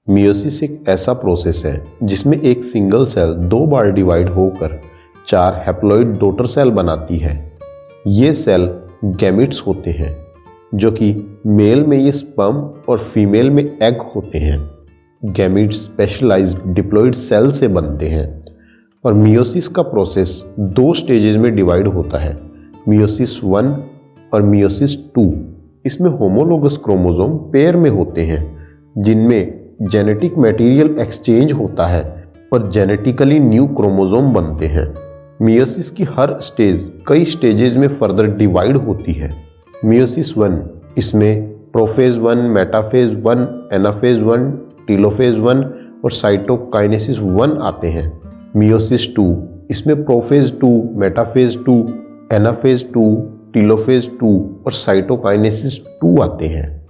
Meiosis एक ऐसा process है जिसमें एक सिंगल सेल 2 बार डिवाइड होकर 4 हैप्लॉइड डॉटर सेल बनाती है। ये सेल गैमीट्स होते हैं जो कि मेल में ये स्पर्म और फीमेल में एग होते हैं। गैमीट्स स्पेशलाइज्ड डिप्लॉइड सेल से बनते हैं और मियोसिस का प्रोसेस 2 स्टेजेस में डिवाइड होता है, मियोसिस 1 और मियोसिस 2। इसमें होमोलोगस क्रोमोसोम पेयर में होते हैं जिनमें जेनेटिक मटेरियल एक्सचेंज होता है और जेनेटिकली न्यू क्रोमोसोम बनते हैं। मियोसिस की हर स्टेज कई स्टेजेस में फर्दर डिवाइड होती है। मियोसिस 1, इसमें प्रोफेज 1, मेटाफेज 1, एनाफेज 1, टीलोफेज 1 और साइटोकाइनेसिस 1 आते हैं। मियोसिस 2, इसमें प्रोफेज 2, मेटाफेज 2, एनाफेज 2, टीलोफेज 2 और साइटोकाइनेसिस 2 आते हैं।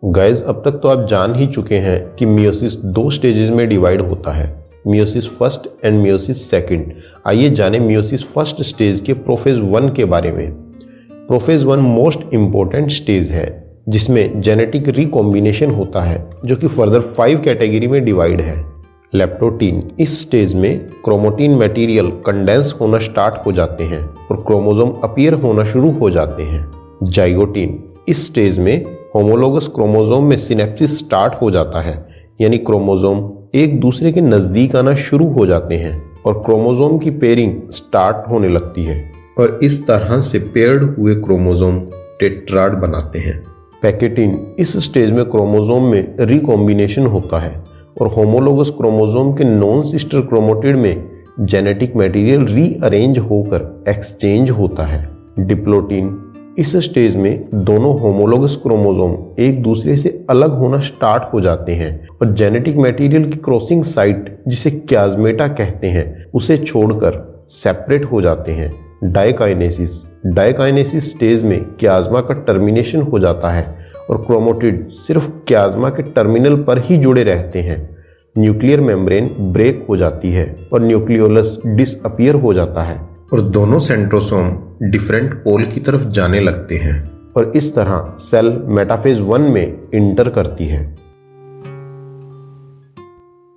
गाइस, अब तक तो आप जान ही चुके हैं कि मियोसिस 2 स्टेजेस में डिवाइड होता है, meiosis first and meiosis second. आइए जानें मियोसिस फर्स्ट स्टेज के प्रोफेज 1 के बारे में। प्रोफेज 1 मोस्ट इम्पोर्टेंट स्टेज है जिसमें जेनेटिक रिकॉम्बिनेशन होता है जो कि फर्दर 5 कैटेगरी में डिवाइड है। लेप्टोटीन, इस स्टेज में क्रोमोटीन मटेरियल कंडेंस होना स्टार्ट हो जाते हैं और क्रोमोसोम अपीयर होना शुरू हो जाते हैं। जाइगोटीन, इस स्टेज में होमोलोगस क्रोमोसोम में सिनेप्सिस स्टार्ट हो जाता है, यानी क्रोमोसोम एक दूसरे के नज़दीक आना शुरू हो जाते हैं और क्रोमोसोम की पेयरिंग स्टार्ट होने लगती है और इस तरह से पेयर्ड हुए क्रोमोसोम टेट्राड बनाते हैं। पैकेटिन, इस स्टेज में क्रोमोसोम में रिकॉम्बिनेशन होता है और होमोलोगस क्रोमोसोम के नॉन सिस्टर क्रोमोटिड में जेनेटिक मटेरियल रीअरेंज होकर एक्सचेंज होता है। डिप्लोटीन, इस स्टेज में दोनों होमोलोगस क्रोमोसोम एक दूसरे से अलग होना स्टार्ट हो जाते हैं और जेनेटिक मटेरियल की क्रॉसिंग साइट, जिसे क्याज़मेटा कहते हैं, उसे छोड़कर सेपरेट हो जाते हैं। डाइकाइनेसिस स्टेज में क्याज़मा का टर्मिनेशन हो जाता है और क्रोमोटिड सिर्फ क्याज़मा के टर्मिनल पर ही जुड़े रहते हैं। न्यूक्लियर मेम्ब्रेन ब्रेक हो जाती है और न्यूक्लियोलस डिसअपीयर हो जाता है और दोनों सेंट्रोसोम डिफरेंट पोल की तरफ जाने लगते हैं और इस तरह सेल मेटाफेज 1 में इंटर करती है।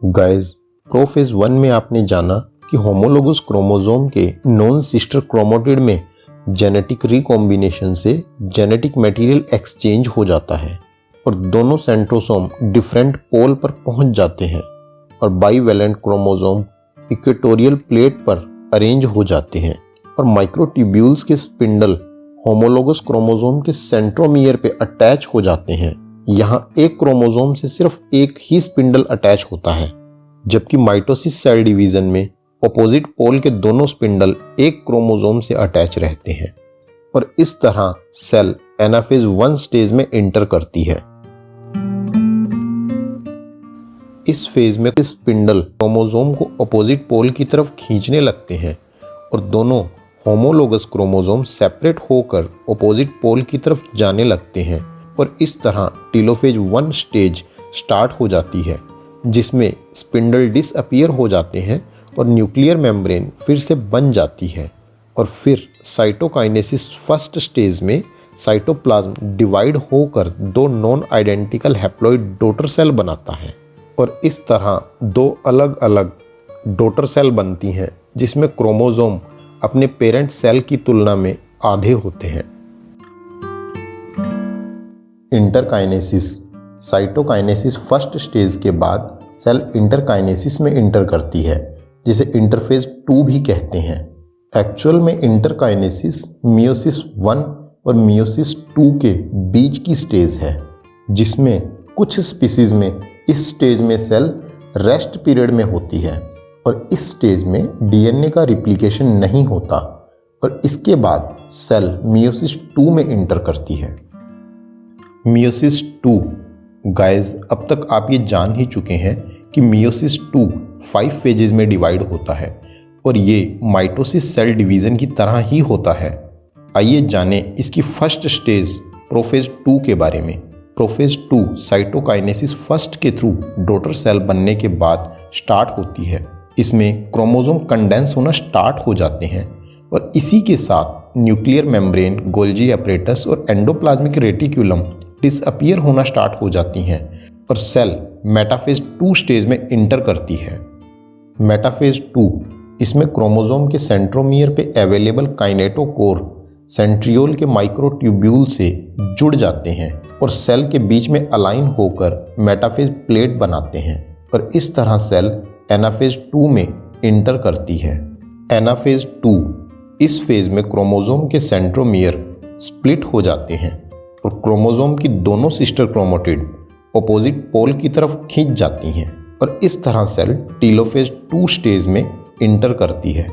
गाइस, प्रोफेज 1 में आपने जाना कि होमोलोगस क्रोमोसोम के नॉन सिस्टर क्रोमोटिड में जेनेटिक रिकॉम्बिनेशन से जेनेटिक मटेरियल एक्सचेंज हो जाता है और दोनों सेंट्रोसोम डिफरेंट पोल पर पहुंच जाते हैं और बाईवैलेंट क्रोमोसोम इक्वेटोरियल प्लेट पर अरेंज हो जाते हैं और माइक्रोट्यूब्यूल्स के स्पिंडल होमोलोगस क्रोमोसोम के सेंट्रोमियर पे अटैच हो जाते हैं। यहाँ एक क्रोमोसोम से सिर्फ एक ही स्पिंडल अटैच होता है, जबकि माइटोसिस सेल डिवीजन में ऑपोजिट पोल के दोनों स्पिंडल एक क्रोमोसोम से अटैच रहते हैं और इस तरह सेल एनाफेज 1 स्टेज में इंटर करती है। इस फेज में स्पिंडल क्रोमोसोम को ऑपोजिट पोल की तरफ खींचने लगते हैं और दोनों होमोलोगस क्रोमोसोम सेपरेट होकर ऑपोजिट पोल की तरफ जाने लगते हैं और इस तरह टीलोफेज 1 स्टेज स्टार्ट हो जाती है जिसमें स्पिंडल डिसअपीयर हो जाते हैं और न्यूक्लियर मेम्ब्रेन फिर से बन जाती है और फिर साइटोकाइनेसिस फर्स्ट स्टेज में साइटोप्लाज्म डिवाइड होकर 2 non identical haploid daughter cell बनाता है और इस तरह 2 अलग अलग डॉटर सेल बनती हैं जिसमें क्रोमोसोम अपने पेरेंट सेल की तुलना में आधे होते हैं। इंटरकाइनेसिस, साइटोकाइनेसिस फर्स्ट स्टेज के बाद सेल इंटरकाइनेसिस में इंटर करती है जिसे इंटरफेज 2 भी कहते हैं। एक्चुअल में इंटरकाइनेसिस मियोसिस 1 और मियोसिस 2 के बीच की स्टेज है जिसमें कुछ स्पीसीज में इस स्टेज में सेल रेस्ट पीरियड में होती है और इस स्टेज में डीएनए का रिप्लिकेशन नहीं होता और इसके बाद सेल मियोसिस 2 में इंटर करती है। मियोसिस 2, गाइस, अब तक आप ये जान ही चुके हैं कि मियोसिस 2 5 फेजेस में डिवाइड होता है और ये माइटोसिस सेल डिवीज़न की तरह ही होता है। आइए जानें इसकी फर्स्ट स्टेज प्रोफेज 2 के बारे में। प्रोफेज 2 साइटोकाइनेसिस फर्स्ट के थ्रू डॉटर सेल बनने के बाद स्टार्ट होती है। इसमें क्रोमोसोम कंडेंस होना स्टार्ट हो जाते हैं और इसी के साथ न्यूक्लियर मेम्ब्रेन, गोल्जी एपरेटस और एंडोप्लाज्मिक रेटिक्यूलम डिसअपीयर होना स्टार्ट हो जाती हैं और सेल मेटाफेज 2 स्टेज में इंटर करती है। मेटाफेज 2 इसमें क्रोमोसोम के सेंट्रोमियर पे अवेलेबल काइनेटोकोर सेंट्रियोल के माइक्रोट्यूब्यूल से जुड़ जाते हैं और सेल के बीच में अलाइन होकर मेटाफेज प्लेट बनाते हैं और इस तरह सेल एनाफेज 2 में इंटर करती है। एनाफेज 2 इस फेज में क्रोमोसोम के सेंट्रोमियर स्प्लिट हो जाते हैं और क्रोमोसोम की दोनों सिस्टर क्रोमेटिड ऑपोजिट पोल की तरफ खींच जाती हैं और इस तरह सेल टीलोफेज 2 स्टेज में इंटर करती है।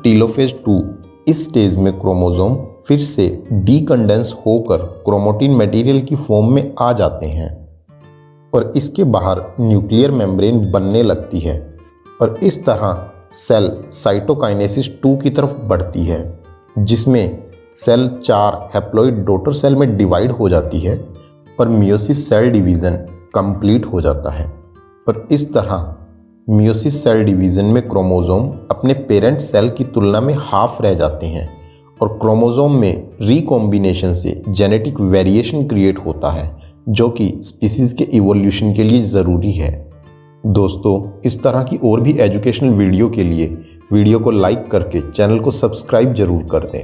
टीलोफेज 2 इस स्टेज में क्रोमोसोम फिर से डीकंडेंस होकर क्रोमैटिन मटेरियल की फॉर्म में आ जाते हैं और इसके बाहर न्यूक्लियर मेम्ब्रेन बनने लगती है और इस तरह सेल साइटोकाइनेसिस 2 की तरफ बढ़ती है, जिसमें सेल 4 हैप्लॉइड डॉटर सेल में डिवाइड हो जाती है और मियोसिस सेल डिवीज़न कंप्लीट हो जाता है। और इस तरह मियोसिस सेल डिवीज़न में क्रोमोसोम अपने पेरेंट सेल की तुलना में हाफ रह जाते हैं और क्रोमोसोम में रिकॉम्बिनेशन से जेनेटिक वेरिएशन क्रिएट होता है, जो कि स्पीसीज के इवोल्यूशन के लिए ज़रूरी है। दोस्तों, इस तरह की और भी एजुकेशनल वीडियो के लिए वीडियो को लाइक करके चैनल को सब्सक्राइब जरूर कर दें।